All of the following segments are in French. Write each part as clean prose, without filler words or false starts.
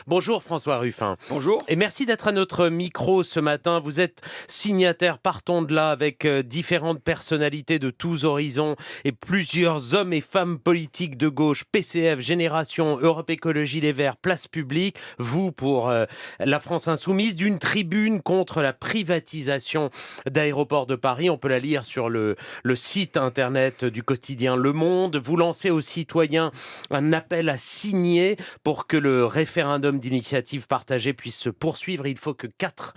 Bonjour François Ruffin. Bonjour. Et merci d'être à notre micro ce matin. Vous êtes signataire, partons de là, avec différentes personnalités de tous horizons et plusieurs hommes et femmes politiques de gauche, PCF, Génération, Europe Écologie Les Verts, Place Publique. Vous, pour la France Insoumise, d'une tribune contre la privatisation d'Aéroports de Paris. On peut la lire sur le site internet du quotidien Le Monde. Vous lancez aux citoyens un appel à signer pour que le référendum d'initiative partagée puisse se poursuivre. Il faut que 4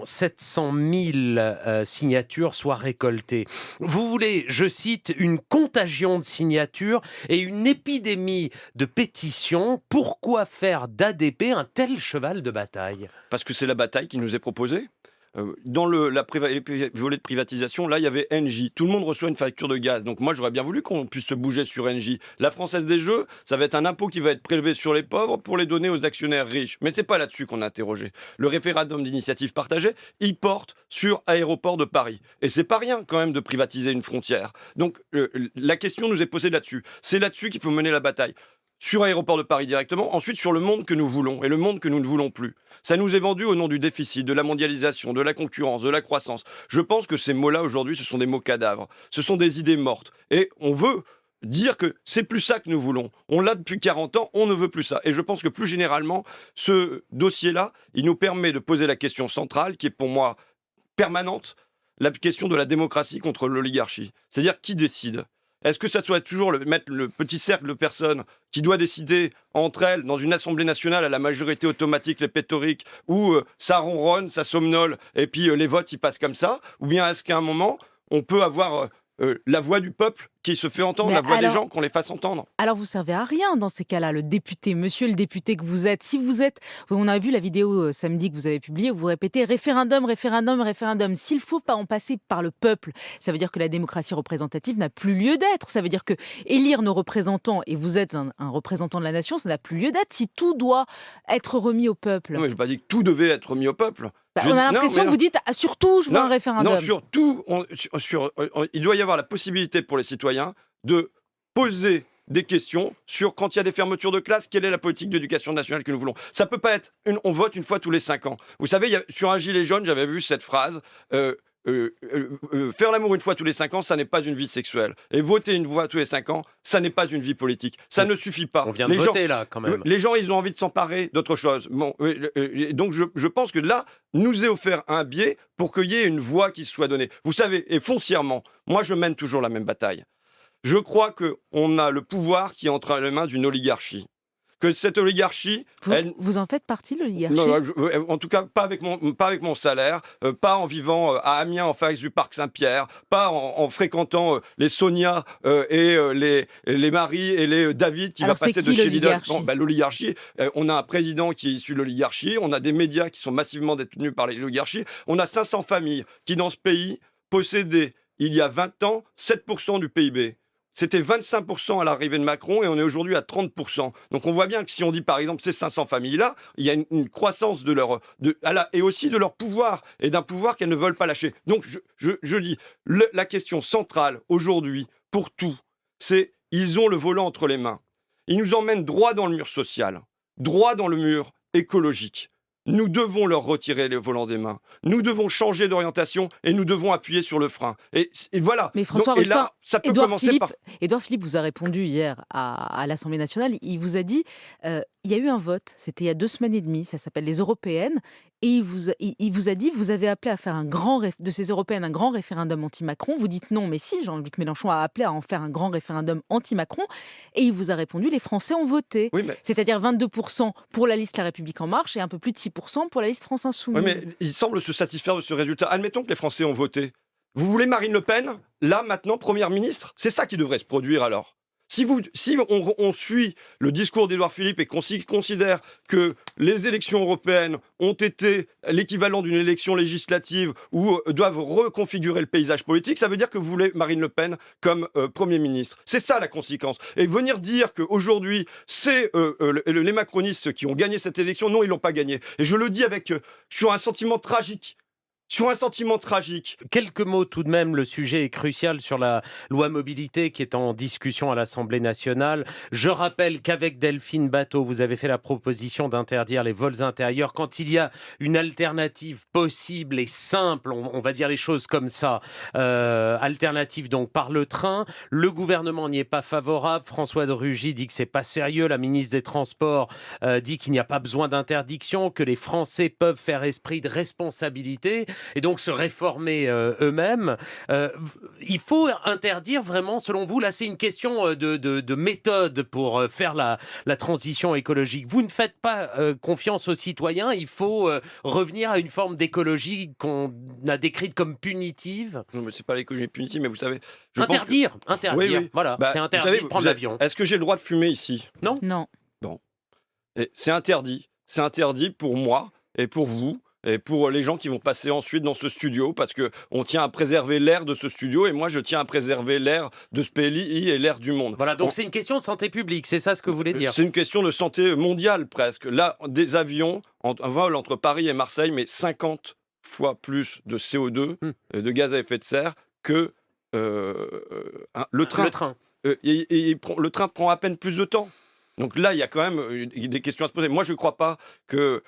700 000 signatures soient récoltées. Vous voulez, je cite, une contagion de signatures et une épidémie de pétitions. Pourquoi faire d'ADP un tel cheval de bataille ? Parce que c'est la bataille qui nous est proposée. Dans les volets de privatisation, là, il y avait Engie. Tout le monde reçoit une facture de gaz. Donc moi, j'aurais bien voulu qu'on puisse se bouger sur Engie. La Française des Jeux, ça va être un impôt qui va être prélevé sur les pauvres pour les donner aux actionnaires riches. Mais c'est pas là-dessus qu'on a interrogé. Le référendum d'initiative partagée, il porte sur Aéroports de Paris. Et c'est pas rien, quand même, de privatiser une frontière. Donc la question nous est posée là-dessus. C'est là-dessus qu'il faut mener la bataille. Sur Aéroport de Paris directement, ensuite sur le monde que nous voulons et le monde que nous ne voulons plus. Ça nous est vendu au nom du déficit, de la mondialisation, de la concurrence, de la croissance. Je pense que ces mots-là, aujourd'hui, ce sont des mots cadavres. Ce sont des idées mortes. Et on veut dire que c'est plus ça que nous voulons. On l'a depuis 40 ans, on ne veut plus ça. Et je pense que plus généralement, ce dossier-là, il nous permet de poser la question centrale, qui est pour moi permanente, la question de la démocratie contre l'oligarchie. C'est-à-dire qui décide ? Est-ce que ça doit toujours mettre le petit cercle de personnes qui doit décider entre elles, dans une Assemblée nationale à la majorité automatique, les pléthoriques, où ça ronronne, ça somnole, et puis les votes, ils passent comme ça? Ou bien est-ce qu'à un moment, on peut avoir la voix du peuple qui se fait entendre, Mais la voix des alors, gens, qu'on les fasse entendre? alors vous servez à rien dans ces cas-là, le député, monsieur le député que vous êtes. Si vous êtes, on a vu la vidéo samedi que vous avez publiée, où vous répétez référendum, référendum, référendum. S'il faut pas en passer par le peuple, ça veut dire que la démocratie représentative n'a plus lieu d'être. Ça veut dire que élire nos représentants, et vous êtes un représentant de la nation, ça n'a plus lieu d'être si tout doit être remis au peuple. Non, mais je n'ai pas dit que tout devait être remis au peuple. On a l'impression que vous dites surtout je veux un Non, référendum. non, surtout, il doit y avoir la possibilité pour les citoyens de poser des questions sur quand il y a des fermetures de classe, quelle est la politique d'éducation nationale que nous voulons. Ça peut pas être on vote une fois tous les 5 ans. Vous savez, sur un gilet jaune, j'avais vu cette phrase. Faire l'amour une fois tous les 5 ans, ça n'est pas une vie sexuelle. Et voter une fois tous les 5 ans, ça n'est pas une vie politique. Ça ne suffit pas. On vient de voter là, quand même. Les gens, ils ont envie de s'emparer d'autre chose. Bon, donc je pense que là, nous est offert un biais pour qu'il y ait une voix qui se soit donnée. Vous savez, et foncièrement, moi je mène toujours la même bataille. Je crois qu'on a le pouvoir qui est entre les mains d'une oligarchie. Que cette oligarchie... Vous en faites partie, l'oligarchie? En tout cas, pas avec mon salaire, pas en vivant à Amiens en face du parc Saint-Pierre, pas en fréquentant les Sonia et les Marie et les David qui Alors, va passer c'est de qui, chez Lidl. l'oligarchie? L'oligarchie, on a un président qui est issu de l'oligarchie, on a des médias qui sont massivement détenus par l'oligarchie, on a 500 familles qui, dans ce pays, possédaient, il y a 20 ans, 7% du PIB. C'était 25% à l'arrivée de Macron et on est aujourd'hui à 30%. Donc on voit bien que si on dit par exemple ces 500 familles-là, il y a une croissance et aussi de leur pouvoir et d'un pouvoir qu'elles ne veulent pas lâcher. Donc je dis, la question centrale aujourd'hui pour tout, c'est ils ont le volant entre les mains. Ils nous emmènent droit dans le mur social, droit dans le mur écologique. Nous devons leur retirer les volants des mains. Nous devons changer d'orientation et nous devons appuyer sur le frein. Et voilà. Mais François Donc, et Ruffin, là, ça peut commencer par... Édouard Philippe vous a répondu hier à l'Assemblée nationale. Il vous a dit il y a eu un vote, c'était il y a 2 semaines et demie, ça s'appelle les européennes, et il vous a dit vous avez appelé à faire de ces européennes un grand référendum anti-Macron. Vous dites non, mais si, Jean-Luc Mélenchon a appelé à en faire un grand référendum anti-Macron, et il vous a répondu les Français ont voté. Oui, mais... C'est-à-dire 22% pour la liste La République En Marche et un peu plus de 6% pour la liste France Insoumise. Oui, mais il semble se satisfaire de ce résultat. Admettons que les Français ont voté. Vous voulez Marine Le Pen, là, maintenant, Première ministre? C'est ça qui devrait se produire, alors. Si on suit le discours d'Édouard Philippe et qu'on considère que les élections européennes ont été l'équivalent d'une élection législative ou doivent reconfigurer le paysage politique, ça veut dire que vous voulez Marine Le Pen comme Premier ministre. C'est ça la conséquence. Et venir dire qu'aujourd'hui, c'est les macronistes qui ont gagné cette élection, non, ils ne l'ont pas gagnée. Et je le dis sur un sentiment tragique. sur un sentiment tragique. Quelques mots tout de même, le sujet est crucial sur la loi mobilité qui est en discussion à l'Assemblée nationale. Je rappelle qu'avec Delphine Batho, vous avez fait la proposition d'interdire les vols intérieurs quand il y a une alternative possible et simple, on va dire les choses comme ça, alternative donc par le train. Le gouvernement n'y est pas favorable. François de Rugy dit que c'est pas sérieux. La ministre des Transports dit qu'il n'y a pas besoin d'interdiction, que les Français peuvent faire esprit de responsabilité et donc se réformer eux-mêmes. Il faut interdire vraiment, selon vous, là c'est une question de méthode pour faire la transition écologique. Vous ne faites pas confiance aux citoyens, il faut revenir à une forme d'écologie qu'on a décrite comme punitive. Non, mais c'est pas l'écologie punitive, mais vous savez... Interdire, Oui, oui. voilà, Bah, c'est vous interdit savez, de prendre l'avion. Est-ce que j'ai le droit de fumer ici? Non. Et c'est interdit. C'est interdit pour moi et pour vous et pour les gens qui vont passer ensuite dans ce studio, parce qu'on tient à préserver l'air de ce studio et moi je tiens à préserver l'air de ce pays et l'air du monde. Voilà, donc c'est une question de santé publique, c'est ça ce que vous voulez dire? C'est une question de santé mondiale presque. Là, des avions, un vol entre Paris et Marseille, mais 50 fois plus de CO2, de gaz à effet de serre, que le train. Le train. Le train prend à peine plus de temps. Donc là, il y a quand même des questions à se poser. Moi, je ne crois pas qu'il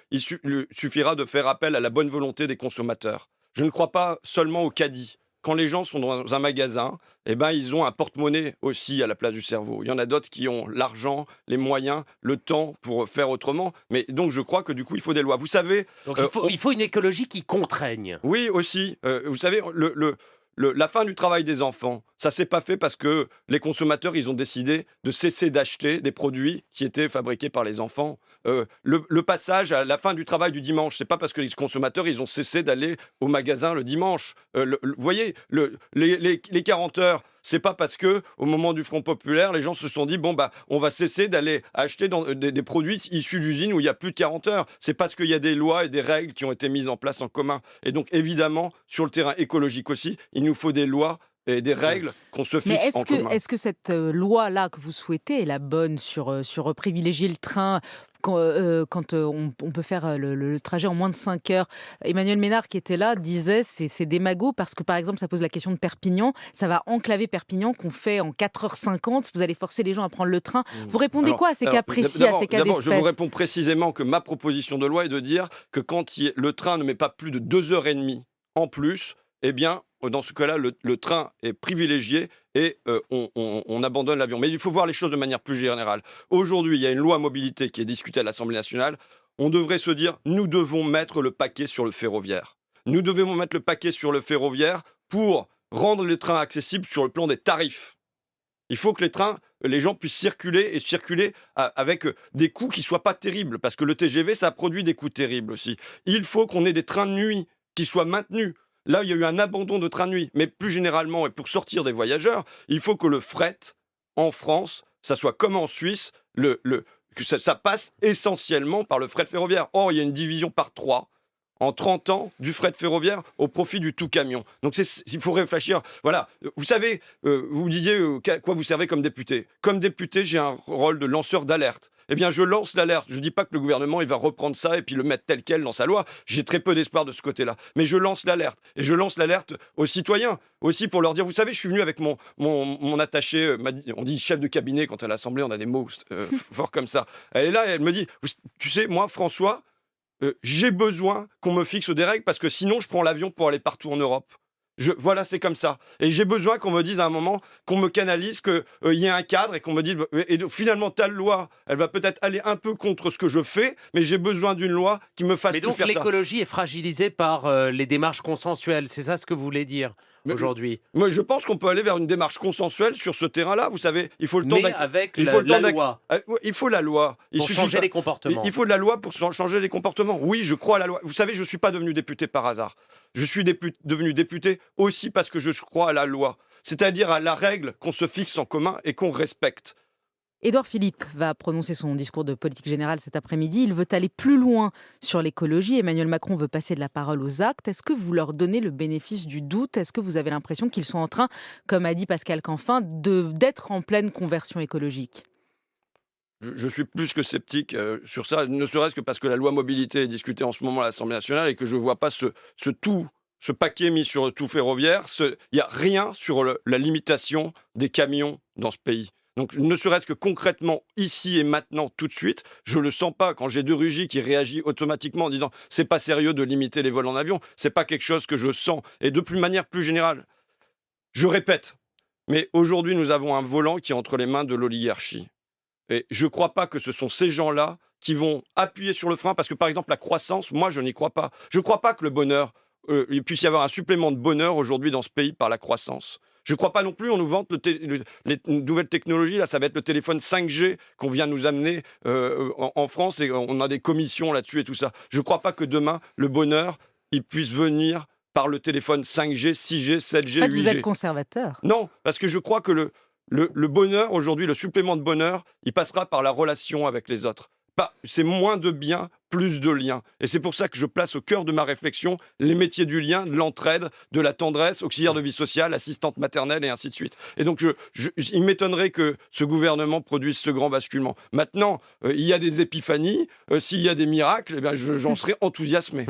suffira de faire appel à la bonne volonté des consommateurs. Je ne crois pas seulement au caddie. Quand les gens sont dans un magasin, eh ben, ils ont un porte-monnaie aussi à la place du cerveau. Il y en a d'autres qui ont l'argent, les moyens, le temps pour faire autrement. Mais donc, je crois que du coup, il faut des lois. Vous savez... Donc il faut une écologie qui contraigne. Oui, aussi. Vous savez, la fin du travail des enfants, ça s'est pas fait parce que les consommateurs, ils ont décidé de cesser d'acheter des produits qui étaient fabriqués par les enfants. Le passage à la fin du travail du dimanche, c'est pas parce que les consommateurs, ils ont cessé d'aller au magasin le dimanche. Vous voyez, les 40 heures, c'est pas parce que au moment du Front populaire, les gens se sont dit bon bah on va cesser d'aller acheter des produits issus d'usines où il y a plus de 40 heures. C'est parce qu'il y a des lois et des règles qui ont été mises en place en commun. Et donc évidemment sur le terrain écologique aussi, il nous faut des lois et des règles qu'on se Mais fixe en commun. est-ce que cette loi-là que vous souhaitez est la bonne sur privilégier le train quand on peut faire le trajet en moins de 5 heures? Emmanuel Ménard, qui était là, disait c'est démago parce que, par exemple, ça pose la question de Perpignan. Ça va enclaver Perpignan qu'on fait en 4h50. Vous allez forcer les gens à prendre le train. Vous répondez quoi à ces cas précis, à ces cas D'abord, je vous d'espèce? réponds précisément que ma proposition de loi est de dire que quand le train ne met pas plus de 2h30 en plus, eh bien, dans ce cas-là, le train est privilégié et on abandonne l'avion. Mais il faut voir les choses de manière plus générale. Aujourd'hui, il y a une loi mobilité qui est discutée à l'Assemblée nationale. On devrait se dire, nous devons mettre le paquet sur le ferroviaire. Nous devons mettre le paquet sur le ferroviaire pour rendre les trains accessibles sur le plan des tarifs. Il faut que les gens puissent circuler et circuler avec des coûts qui ne soient pas terribles, parce que le TGV, ça produit des coûts terribles aussi. Il faut qu'on ait des trains de nuit qui soient maintenus. Là, il y a eu un abandon de trains de nuit. Mais plus généralement, et pour sortir des voyageurs, il faut que le fret, en France, ça soit comme en Suisse, que ça passe essentiellement par le fret ferroviaire. Or, il y a une division par 3 en 30 ans du fret ferroviaire au profit du tout camion. Donc il faut réfléchir. Voilà, vous savez, vous me disiez à quoi vous servez comme député. Comme député, j'ai un rôle de lanceur d'alerte. Eh bien, je lance l'alerte. Je ne dis pas que le gouvernement il va reprendre ça et puis le mettre tel quel dans sa loi. J'ai très peu d'espoir de ce côté-là. Mais je lance l'alerte. Et je lance l'alerte aux citoyens aussi pour leur dire, vous savez, je suis venu avec mon attaché, on dit chef de cabinet quand à l'Assemblée, on a des mots forts comme ça. Elle est là et elle me dit, tu sais, moi, François, j'ai besoin qu'on me fixe des règles parce que sinon je prends l'avion pour aller partout en Europe. Voilà, c'est comme ça. Et j'ai besoin qu'on me dise à un moment, qu'on me canalise, qu'il y ait un cadre et qu'on me dise, et donc, finalement, telle loi, elle va peut-être aller un peu contre ce que je fais, mais j'ai besoin d'une loi qui me fasse Mais plus donc faire ça. l'écologie est fragilisée par les démarches consensuelles, c'est ça ce que vous voulez dire aujourd'hui? Moi, je pense qu'on peut aller vers une démarche consensuelle sur ce terrain-là. Vous savez, il faut le temps Mais avec il faut la le temps loi, Il faut la loi. pour changer les Il comportements. il faut de la loi pour changer les comportements. Oui, je crois à la loi. Vous savez, je ne suis pas devenu député par hasard. Je suis devenu député aussi parce que je crois à la loi, c'est-à-dire à la règle qu'on se fixe en commun et qu'on respecte. Édouard Philippe va prononcer son discours de politique générale cet après-midi. Il veut aller plus loin sur l'écologie. Emmanuel Macron veut passer de la parole aux actes. Est-ce que vous leur donnez le bénéfice du doute? Est-ce que vous avez l'impression qu'ils sont en train, comme a dit Pascal Canfin, d'être en pleine conversion écologique? Je suis plus que sceptique sur ça, ne serait-ce que parce que la loi mobilité est discutée en ce moment à l'Assemblée nationale et que je ne vois pas ce tout ce paquet mis sur tout ferroviaire, il n'y a rien sur la limitation des camions dans ce pays. Donc, ne serait-ce que concrètement, ici et maintenant, tout de suite, je le sens pas. Quand j'ai de Rugy qui réagit automatiquement en disant c'est pas sérieux de limiter les vols en avion, c'est pas quelque chose que je sens. Et de manière plus générale, je répète, mais aujourd'hui, nous avons un volant qui est entre les mains de l'oligarchie. Et je ne crois pas que ce sont ces gens-là qui vont appuyer sur le frein, parce que par exemple, la croissance, moi, je n'y crois pas. Je ne crois pas que le bonheur, il puisse y avoir un supplément de bonheur aujourd'hui dans ce pays par la croissance. Je ne crois pas non plus, on nous vante les nouvelles technologies, là, ça va être le téléphone 5G qu'on vient nous amener en France, et on a des commissions là-dessus et tout ça. Je ne crois pas que demain, le bonheur, il puisse venir par le téléphone 5G, 6G, 7G, En fait, 8G. vous êtes conservateur. Non, parce que je crois que le bonheur, aujourd'hui, le supplément de bonheur, il passera par la relation avec les autres. C'est moins de biens, plus de liens. Et c'est pour ça que je place au cœur de ma réflexion les métiers du lien, de l'entraide, de la tendresse, auxiliaire de vie sociale, assistante maternelle et ainsi de suite. Et donc, il m'étonnerait que ce gouvernement produise ce grand basculement. Maintenant, il y a des épiphanies, s'il y a des miracles, eh bien, j'en serais enthousiasmé.